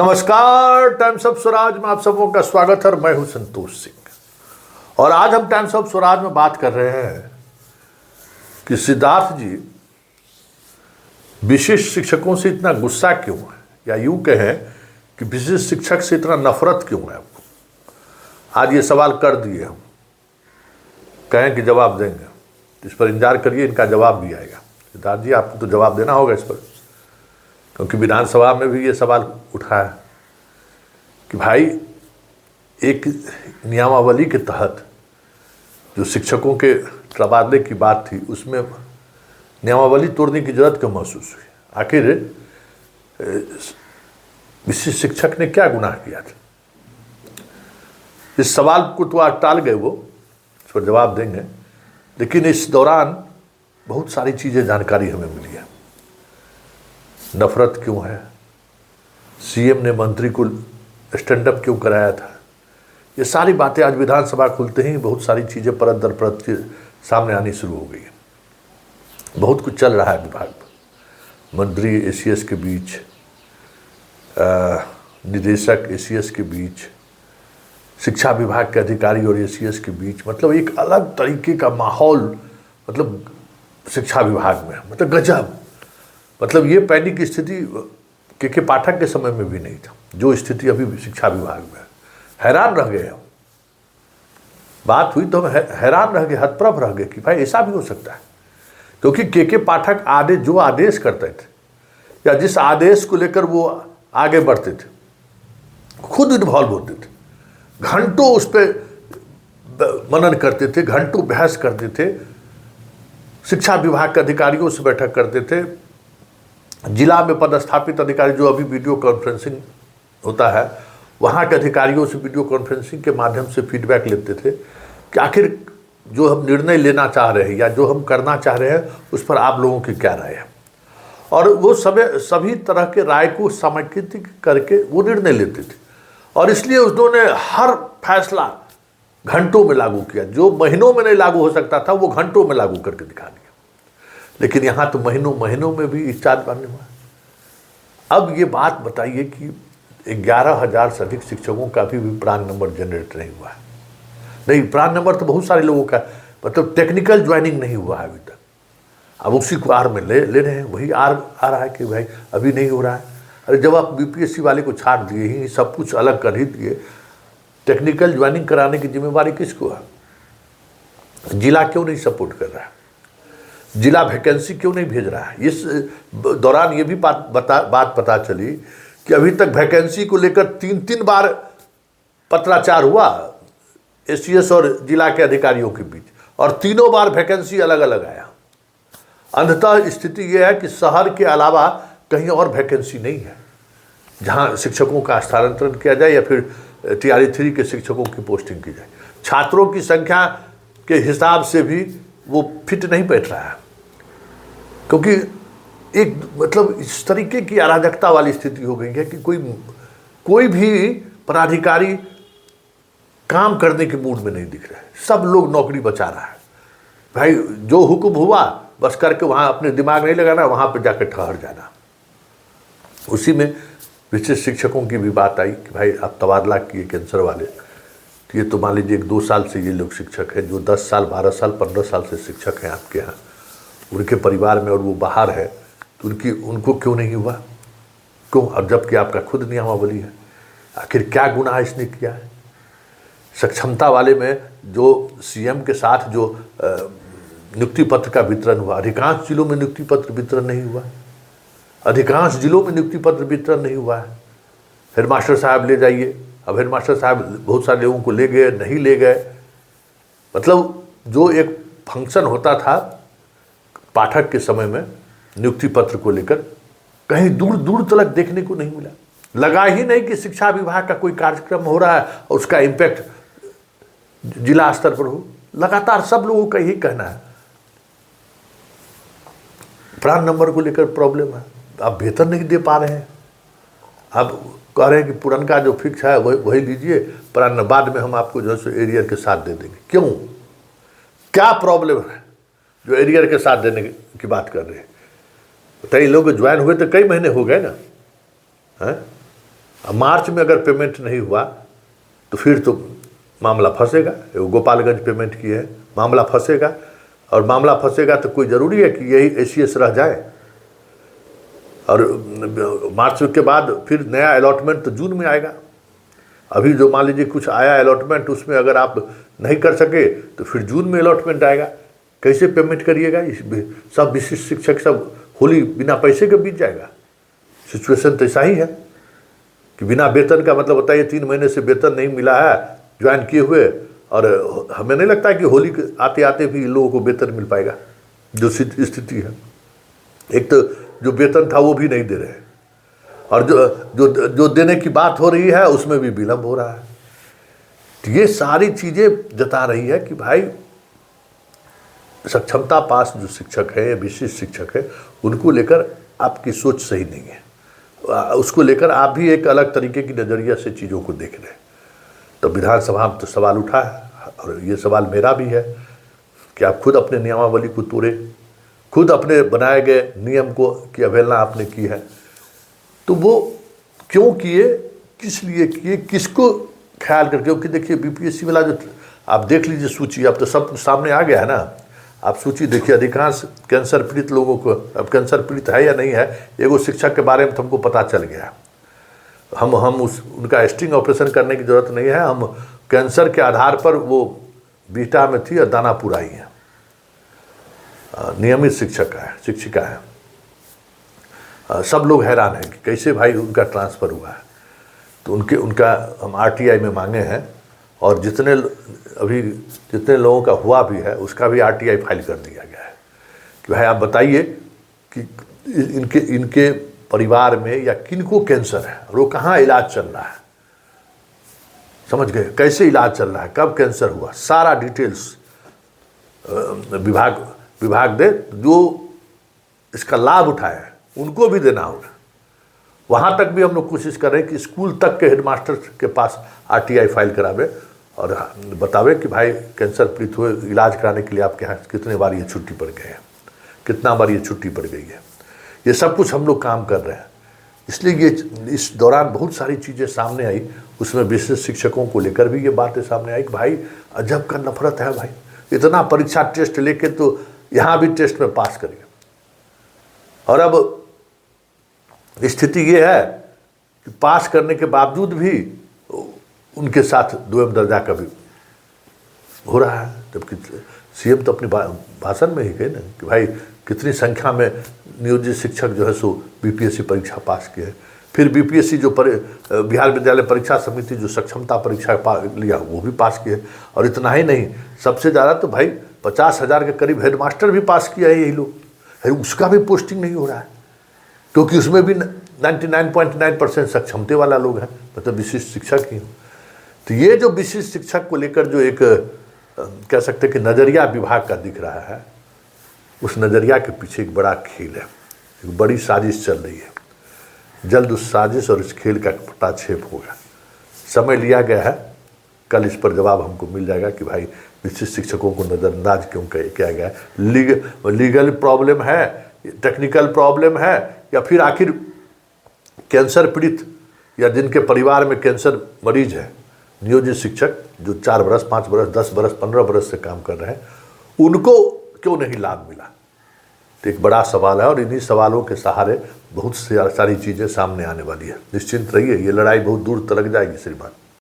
नमस्कार, times of Swaraj में आप सबों का स्वागत है। मैं हूं संतोष सिंह और आज हम टाइम्स ऑफ स्वराज में बात कर रहे हैं कि सिद्धार्थ जी विशिष्ट शिक्षकों से इतना गुस्सा क्यों है, या यूं कहें कि विशिष्ट शिक्षक से इतना नफरत क्यों है आपको। आज ये सवाल कर दिए हम, कहें कि जवाब देंगे, इस पर इंतजार करिए, इनका जवाब भी आएगा। सिद्धार्थ जी आपको तो जवाब देना होगा इस पर, क्योंकि विधानसभा में भी ये सवाल उठा है कि भाई एक नियमावली के तहत जो शिक्षकों के तबादले की बात थी उसमें नियमावली तोड़ने की जरूरत क्यों महसूस हुई। आखिर विशिष्ट शिक्षक ने क्या गुनाह किया था। इस सवाल को तो आज टाल गए, वो इस पर जवाब देंगे, लेकिन इस दौरान बहुत सारी चीज़ें जानकारी हमें मिली है। नफरत क्यों है, सीएम ने मंत्री को स्टैंड अप क्यों कराया था, ये सारी बातें आज विधानसभा खुलते ही बहुत सारी चीज़ें परत दर परत के सामने आनी शुरू हो गई है। बहुत कुछ चल रहा है विभाग पर, मंत्री एसीएस के बीच, निदेशक एसीएस के बीच, शिक्षा विभाग के अधिकारी और एसीएस के बीच, मतलब एक अलग तरीके का माहौल मतलब शिक्षा विभाग में, मतलब गजब। मतलब ये पैनिक की स्थिति के पाठक के समय में भी नहीं था, जो स्थिति अभी शिक्षा विभाग में है। हैरान रह गए हम, बात हुई तो हम हैरान रह गए, हतप्रभ रह गए कि भाई ऐसा भी हो सकता है। क्योंकि के पाठक जो आदेश करते थे या जिस आदेश को लेकर वो आगे बढ़ते थे, खुद इन्वॉल्व होते थे, घंटों उस पर मनन करते थे, घंटों बहस करते थे, शिक्षा विभाग के अधिकारियों से बैठक करते थे, जिला में पदस्थापित अधिकारी जो अभी वीडियो कॉन्फ्रेंसिंग होता है वहाँ के अधिकारियों से वीडियो कॉन्फ्रेंसिंग के माध्यम से फीडबैक लेते थे कि आखिर जो हम निर्णय लेना चाह रहे हैं या जो हम करना चाह रहे हैं उस पर आप लोगों की क्या राय है। और वो सभी तरह के राय को समेकित करके वो निर्णय लेते थे, और इसलिए उन्होंने हर फैसला घंटों में लागू किया। जो महीनों में नहीं लागू हो सकता था वो घंटों में लागू करके दिखा दिया। लेकिन यहाँ तो महीनों में भी स्टार्ट करने हुआ। अब ये बात बताइए कि 11,000 से अधिक शिक्षकों का भी प्रान नंबर जनरेट नहीं हुआ है। नहीं, प्रान नंबर तो बहुत सारे लोगों का, मतलब टेक्निकल ज्वाइनिंग नहीं हुआ है अभी तक। अब उसी को आर में ले रहे हैं, वही आर आ रहा है कि भाई अभी नहीं हो रहा है। अरे जब आप बीपीएससी वाले को छाट दिए ही, सब कुछ अलग कर ही दिए, टेक्निकल ज्वाइनिंग कराने की जिम्मेवारी किसको है। जिला क्यों नहीं सपोर्ट कर रहा है, जिला वैकेंसी क्यों नहीं भेज रहा है। इस दौरान ये भी बात पता चली कि अभी तक वैकेंसी को लेकर 3 बार पत्राचार हुआ एसीएस और जिला के अधिकारियों के बीच, और तीनों बार वैकेंसी अलग अलग आया। अंततः स्थिति यह है कि शहर के अलावा कहीं और वैकेंसी नहीं है जहां शिक्षकों का स्थानांतरण किया जाए या फिर टीआरई 3 के शिक्षकों की पोस्टिंग की जाए। छात्रों की संख्या के हिसाब से भी वो फिट नहीं बैठ रहा है, क्योंकि एक मतलब इस तरीके की अराजकता वाली स्थिति हो गई है कि कोई भी पदाधिकारी काम करने के मूड में नहीं दिख रहा है। सब लोग नौकरी बचा रहा है। भाई जो हुक्म हुआ बस करके वहाँ अपने दिमाग नहीं लगाना, वहाँ पे जाकर ठहर जाना। उसी में विशिष्ट शिक्षकों की भी बात आई कि भाई आप तबादला किए कैंसर वाले, तो ये तो मान लीजिए 2 साल से ये लोग शिक्षक हैं, जो 10 साल 12 साल 15 साल से शिक्षक हैं आपके यहाँ, उनके परिवार में, और वो बाहर है, तो उनको क्यों नहीं हुआ, क्यों। अब जबकि आपका खुद नियमावली है, आखिर क्या गुनाह इसने किया है। सक्षमता वाले में जो सीएम के साथ जो नियुक्ति पत्र का वितरण हुआ, अधिकांश जिलों में नियुक्ति पत्र वितरण नहीं हुआ, अधिकांश जिलों में नियुक्ति पत्र वितरण नहीं हुआ है। हेडमास्टर साहब ले जाइए, अब हेडमास्टर साहब बहुत सारे लोगों को ले गए, नहीं ले गए। मतलब जो एक फंक्शन होता था पाठक के समय में नियुक्ति पत्र को लेकर, कहीं दूर दूर तक देखने को नहीं मिला। लगा ही नहीं कि शिक्षा विभाग का कोई कार्यक्रम हो रहा है और उसका इम्पैक्ट जिला स्तर पर हो। लगातार सब लोगों का यही कहना है प्रान नंबर को लेकर प्रॉब्लम है, आप वेतन नहीं दे पा रहे हैं। आप कह रहे हैं कि पुरनका जो फिक्स है वही लीजिए, प्रान बाद में हम आपको जो है एरियर के साथ दे देंगे। क्यों, क्या प्रॉब्लम है जो एरियर के साथ देने की बात कर रहे हैं। कई लोग ज्वाइन हुए तो कई महीने हो गए ना, हैं? अब मार्च में अगर पेमेंट नहीं हुआ तो फिर तो मामला फंसेगा। वो गोपालगंज पेमेंट किए है, मामला फंसेगा, और मामला फंसेगा तो कोई ज़रूरी है कि यही एसीएस रह जाए। और मार्च के बाद फिर नया अलॉटमेंट तो जून में आएगा। अभी जो मान लीजिए कुछ आया अलॉटमेंट, उसमें अगर आप नहीं कर सके तो फिर जून में अलॉटमेंट आएगा। कैसे पेमेंट करिएगा? सब विशिष्ट शिक्षक सब होली बिना पैसे के बीत जाएगा। सिचुएशन तो ऐसा ही है कि बिना वेतन का, मतलब बताइए 3 महीने से वेतन नहीं मिला है ज्वाइन किए हुए, और हमें नहीं लगता कि होली के आते आते भी लोगों को वेतन मिल पाएगा। जो स्थिति है, एक तो जो वेतन था वो भी नहीं दे रहे हैं, और जो देने की बात हो रही है उसमें भी विलम्ब हो रहा है। तो ये सारी चीज़ें जता रही है कि भाई सक्षमता पास जो शिक्षक है, विशिष्ट शिक्षक है, उनको लेकर आपकी सोच सही नहीं है। उसको लेकर आप भी एक अलग तरीके की नज़रिया से चीज़ों को देख रहे हैं। तो विधानसभा में तो सवाल उठा है, और ये सवाल मेरा भी है कि आप खुद अपने नियमावली को तोड़े, खुद अपने बनाए गए नियम को की अवहेलना आपने की है। तो वो क्यों किए, किस लिए किए, किसको ख्याल करके? क्योंकि देखिए बीपीएससी वाला जो आप देख लीजिए सूची, अब तो सब सामने आ गया है ना। आप सूची देखिए, अधिकांश कैंसर पीड़ित लोगों को, अब कैंसर पीड़ित है या नहीं है, एगो शिक्षक के बारे में तो हमको पता चल गया। हम उनका स्टिंग ऑपरेशन करने की ज़रूरत नहीं है। हम कैंसर के आधार पर, वो बीटा में थी और दानापुर आई है, नियमित शिक्षक है, शिक्षिका है। सब लोग हैरान हैं कि कैसे भाई उनका ट्रांसफ़र हुआ है। तो उनका हम आरटीआई में मांगे हैं, और जितने लोगों का हुआ भी है उसका भी आरटीआई फाइल कर दिया गया है कि भाई आप बताइए कि इनके परिवार में या किनको कैंसर है, और वो कहाँ इलाज चल रहा है, समझ गए? कैसे इलाज चल रहा है, कब कैंसर हुआ, सारा डिटेल्स विभाग दे। जो इसका लाभ उठाए उनको भी देना होगा। वहाँ तक भी हम लोग कोशिश कर रहे हैं कि स्कूल तक के हेडमास्टर के पास आरटीआई फाइल करावे और बतावे कि भाई कैंसर पीड़ित हुए, इलाज कराने के लिए आपके यहाँ कितने बार ये छुट्टी पड़ गए हैं, कितना बार ये छुट्टी पड़ गई है। ये सब कुछ हम लोग काम कर रहे हैं। इसलिए ये इस दौरान बहुत सारी चीज़ें सामने आई, उसमें विशेष शिक्षकों को लेकर भी ये बातें सामने आई कि भाई अजब का नफरत है भाई, इतना परीक्षा टेस्ट लेके तो यहाँ भी टेस्ट में पास करिए। और अब स्थिति ये है कि पास करने के बावजूद भी उनके साथ दोयम दर्जा का भी हो रहा है। जबकि सीएम तो अपने भाषण में ही कहे ना कि भाई कितनी संख्या में नियोजित शिक्षक जो है सो बीपीएससी परीक्षा पास किए। फिर बीपीएससी जो बिहार विद्यालय परीक्षा समिति जो सक्षमता परीक्षा लिया वो भी पास किए। और इतना ही नहीं, सबसे ज़्यादा तो भाई 50,000 के करीब हेडमास्टर भी पास किया है यही लोग, उसका भी पोस्टिंग नहीं हो रहा है, क्योंकि उसमें भी 99.9% सक्षमते वाला लोग हैं, मतलब विशिष्ट शिक्षक ही। तो ये जो विशिष्ट शिक्षक को लेकर जो एक कह सकते हैं कि नज़रिया विभाग का दिख रहा है, उस नज़रिया के पीछे एक बड़ा खेल है, एक बड़ी साजिश चल रही है। जल्द उस साजिश और इस खेल का पटाक्षेप होगा। समय लिया गया है, कल इस पर जवाब हमको मिल जाएगा कि भाई विशिष्ट शिक्षकों को नज़रअंदाज क्यों किया गया है। लीगल प्रॉब्लम है, टेक्निकल प्रॉब्लम है, या फिर आखिर कैंसर पीड़ित या जिनके परिवार में कैंसर मरीज है, नियोजित शिक्षक जो 4 बरस, 5 बरस, 10 बरस, 15 बरस से काम कर रहे हैं, उनको क्यों नहीं लाभ मिला? तो एक बड़ा सवाल है, और इन्हीं सवालों के सहारे बहुत सारी चीज़ें सामने आने वाली है। निश्चिंत रहिए, ये लड़ाई बहुत दूर तक जाएगी श्रीमान।